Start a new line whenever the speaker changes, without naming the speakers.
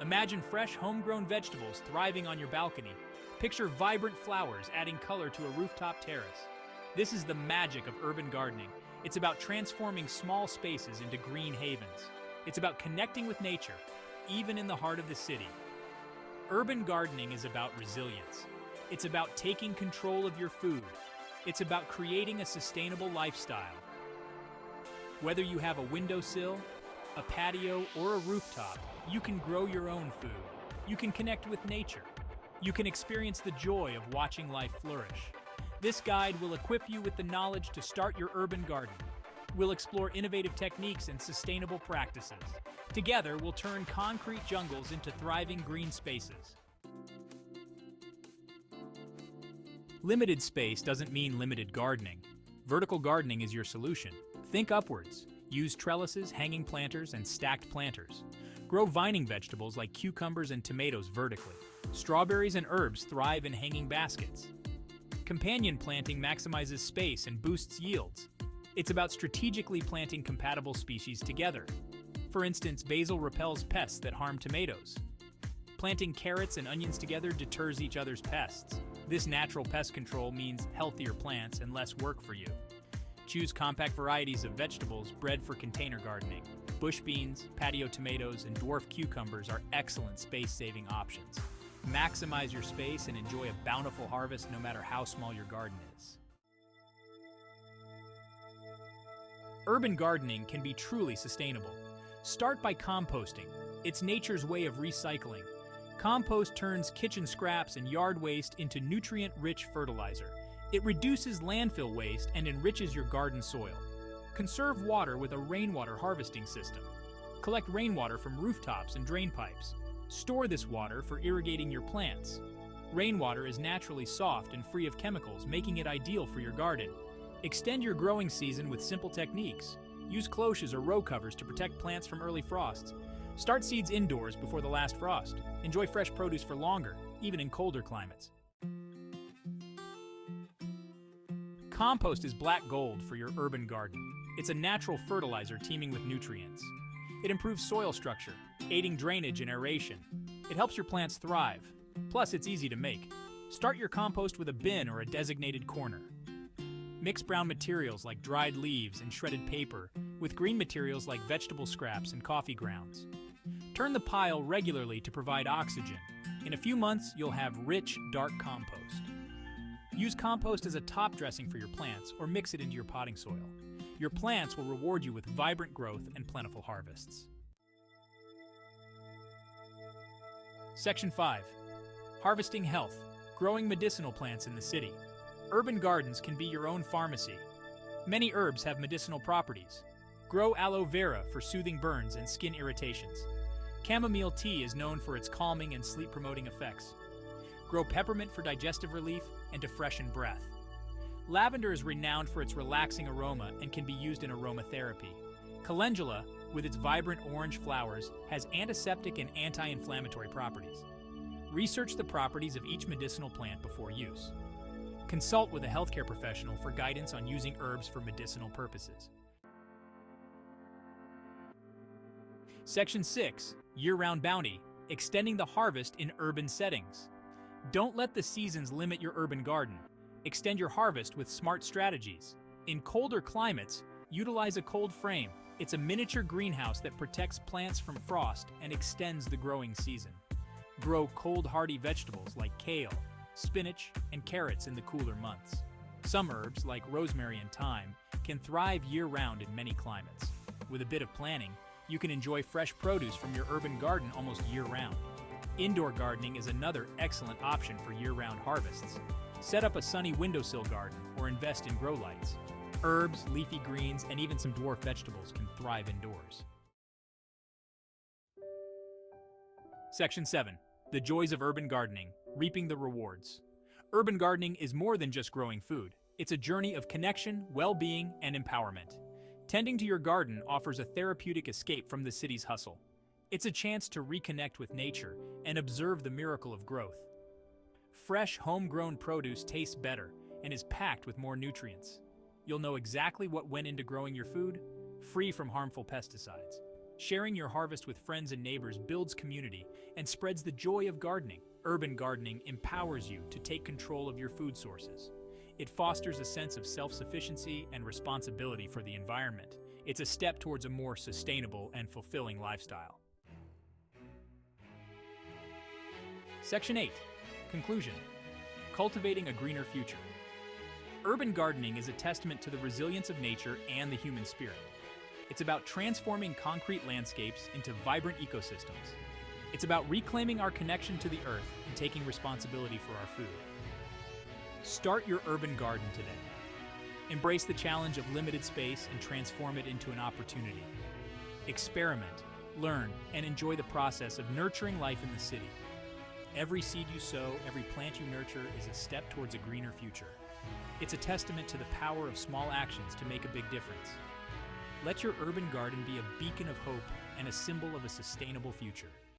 Imagine fresh, homegrown vegetables thriving on your balcony. Picture vibrant flowers adding color to a rooftop terrace. This is the magic of urban gardening. It's about transforming small spaces into green havens. It's about connecting with nature, even in the heart of the city. Urban gardening is about resilience. It's about taking control of your food. It's about creating a sustainable lifestyle. Whether you have a windowsill, a patio, or a rooftop, you can grow your own food. You can connect with nature. You can experience the joy of watching life flourish. This guide will equip you with the knowledge to start your urban garden. We'll explore innovative techniques and sustainable practices. Together, we'll turn concrete jungles into thriving green spaces. Limited space doesn't mean limited gardening. Vertical gardening is your solution. Think upwards. Use trellises, hanging planters, and stacked planters. Grow vining vegetables like cucumbers and tomatoes vertically. Strawberries and herbs thrive in hanging baskets. Companion planting maximizes space and boosts yields. It's about strategically planting compatible species together. For instance, basil repels pests that harm tomatoes. Planting carrots and onions together deters each other's pests. This natural pest control means healthier plants and less work for you. Choose compact varieties of vegetables bred for container gardening. Bush beans, patio tomatoes, and dwarf cucumbers are excellent space-saving options. Maximize your space and enjoy a bountiful harvest no matter how small your garden is. Urban gardening can be truly sustainable. Start by composting. It's nature's way of recycling. Compost turns kitchen scraps and yard waste into nutrient-rich fertilizer. It reduces landfill waste and enriches your garden soil. Conserve water with a rainwater harvesting system. Collect rainwater from rooftops and drain pipes. Store this water for irrigating your plants. Rainwater is naturally soft and free of chemicals, making it ideal for your garden. Extend your growing season with simple techniques. Use cloches or row covers to protect plants from early frosts. Start seeds indoors before the last frost. Enjoy fresh produce for longer, even in colder climates. Compost is black gold for your urban garden. It's a natural fertilizer teeming with nutrients. It improves soil structure, aiding drainage and aeration. It helps your plants thrive. Plus, it's easy to make. Start your compost with a bin or a designated corner. Mix brown materials like dried leaves and shredded paper with green materials like vegetable scraps and coffee grounds. Turn the pile regularly to provide oxygen. In a few months, you'll have rich, dark compost. Use compost as a top dressing for your plants or mix it into your potting soil. Your plants will reward you with vibrant growth and plentiful harvests. Section 5. Harvesting health. Growing medicinal plants in the city. Urban gardens can be your own pharmacy. Many herbs have medicinal properties. Grow aloe vera for soothing burns and skin irritations. Chamomile tea is known for its calming and sleep-promoting effects. Grow peppermint for digestive relief and to freshen breath. Lavender is renowned for its relaxing aroma and can be used in aromatherapy. Calendula, with its vibrant orange flowers, has antiseptic and anti-inflammatory properties. Research the properties of each medicinal plant before use. Consult with a healthcare professional for guidance on using herbs for medicinal purposes. Section 6. Year-round bounty. Extending the harvest in urban settings. Don't let the seasons limit your urban garden. Extend your harvest with smart strategies. In colder climates, utilize a cold frame. It's a miniature greenhouse that protects plants from frost and extends the growing season. Grow cold-hardy vegetables like kale, spinach, and carrots in the cooler months. Some herbs, like rosemary and thyme, can thrive year-round in many climates. With a bit of planning, you can enjoy fresh produce from your urban garden almost year-round. Indoor gardening is another excellent option for year-round harvests. Set up a sunny windowsill garden or invest in grow lights. Herbs, leafy greens, and even some dwarf vegetables can thrive indoors. Section 7. The joys of urban gardening, reaping the rewards. Urban gardening is more than just growing food. It's a journey of connection, well-being, and empowerment. Tending to your garden offers a therapeutic escape from the city's hustle. It's a chance to reconnect with nature and observe the miracle of growth. Fresh, homegrown produce tastes better and is packed with more nutrients. You'll know exactly what went into growing your food, free from harmful pesticides. Sharing your harvest with friends and neighbors builds community and spreads the joy of gardening. Urban gardening empowers you to take control of your food sources. It fosters a sense of self-sufficiency and responsibility for the environment. It's a step towards a more sustainable and fulfilling lifestyle. Section 8. Conclusion. Cultivating a greener future. Urban gardening is a testament to the resilience of nature and the human spirit. It's about transforming concrete landscapes into vibrant ecosystems. It's about reclaiming our connection to the earth and taking responsibility for our food. Start your urban garden today. Embrace the challenge of limited space and transform it into an opportunity. Experiment, learn, and enjoy the process of nurturing life in the city. Every seed you sow, every plant you nurture is a step towards a greener future. It's a testament to the power of small actions to make a big difference. Let your urban garden be a beacon of hope and a symbol of a sustainable future.